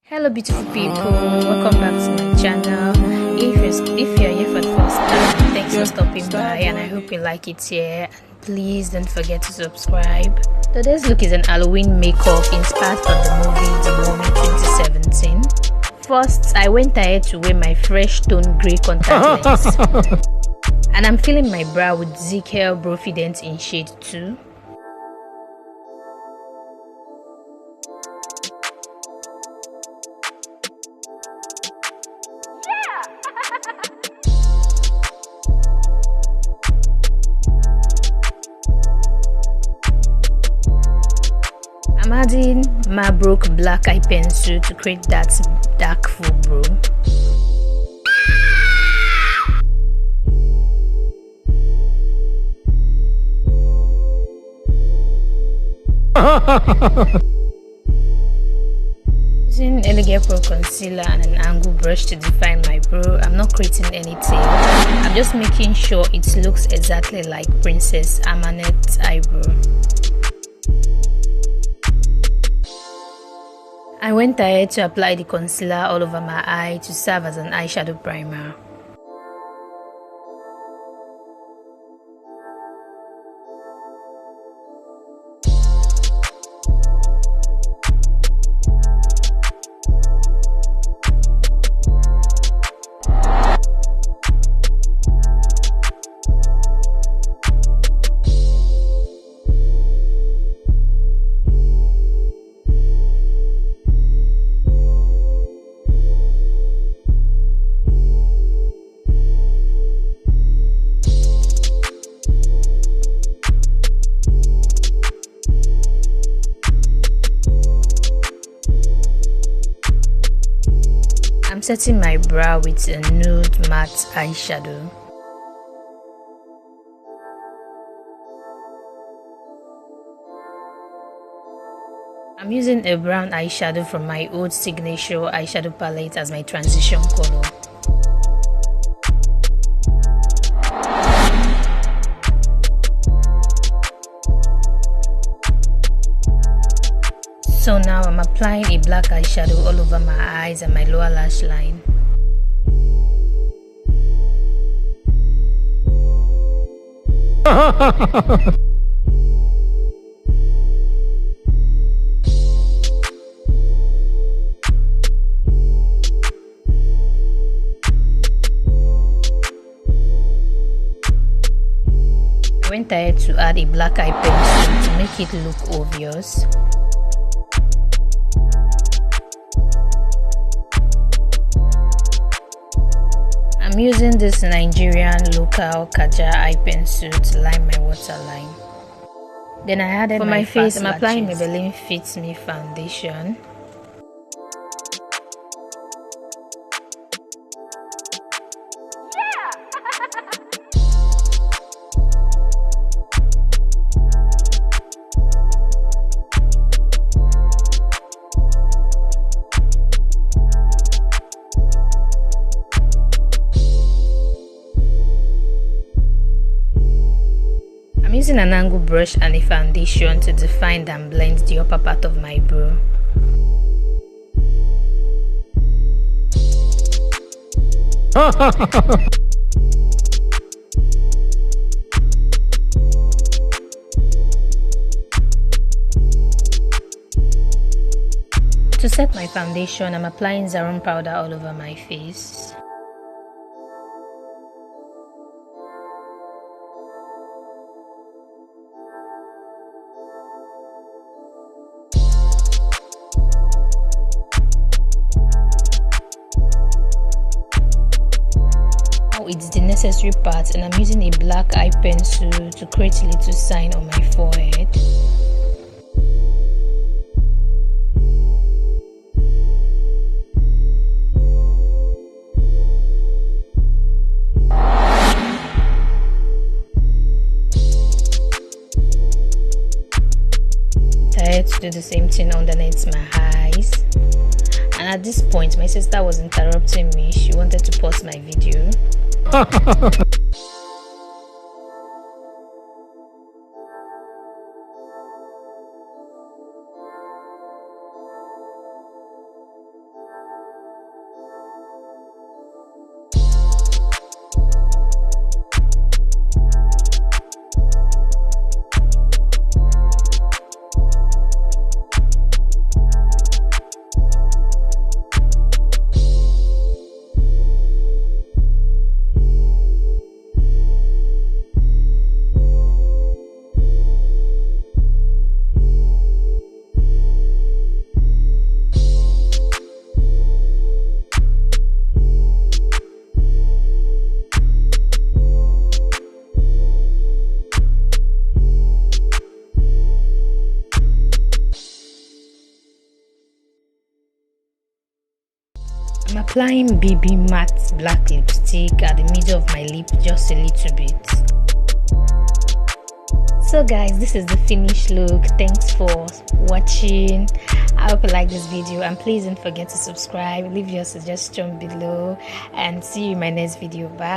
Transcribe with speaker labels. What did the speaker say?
Speaker 1: Hello beautiful people, welcome back to my channel. If you're here for the first time, thanks for stopping by and I hope you like it here. And please don't forget to subscribe. Today's look is an Halloween makeup inspired from the movie The Mummy 2017. First, I went ahead to wear my fresh tone grey contact lens. And I'm filling my brow with ZKL Brofident in shade 2. I'm adding Marbrook black eye pencil to create that dark full brow. Using Elegant Pro concealer and an angle brush to define my brow, I'm not creating any tail. I'm just making sure it looks exactly like Princess Ahmanet's eyebrow. I went ahead to apply the concealer all over my eye to serve as an eyeshadow primer. I'm setting my brow with a nude matte eyeshadow. I'm using a brown eyeshadow from my old signature eyeshadow palette as my transition color. So now I'm applying a black eyeshadow all over my eyes and my lower lash line. I went ahead to add a black eye pencil to make it look obvious. I'm using this Nigerian local Kaja eye pencil to line my waterline. Then I added for my face, I'm applying Maybelline Fit Me foundation. I'm using an angle brush and a foundation to define and blend the upper part of my brow. To set my foundation, I'm applying Zaron powder all over my face. It's the necessary part and I'm using a black eye pencil to create a little sign on my forehead. I had to do the same thing underneath my eyes. And at this point, my sister was interrupting me. She wanted to pause my video. I'm applying BB matte black lipstick at the middle of my lip, just a little bit. So guys, this is the finished look. Thanks for watching. I hope you like this video, and please don't forget to subscribe, leave your suggestion below, and see you in my next video. Bye.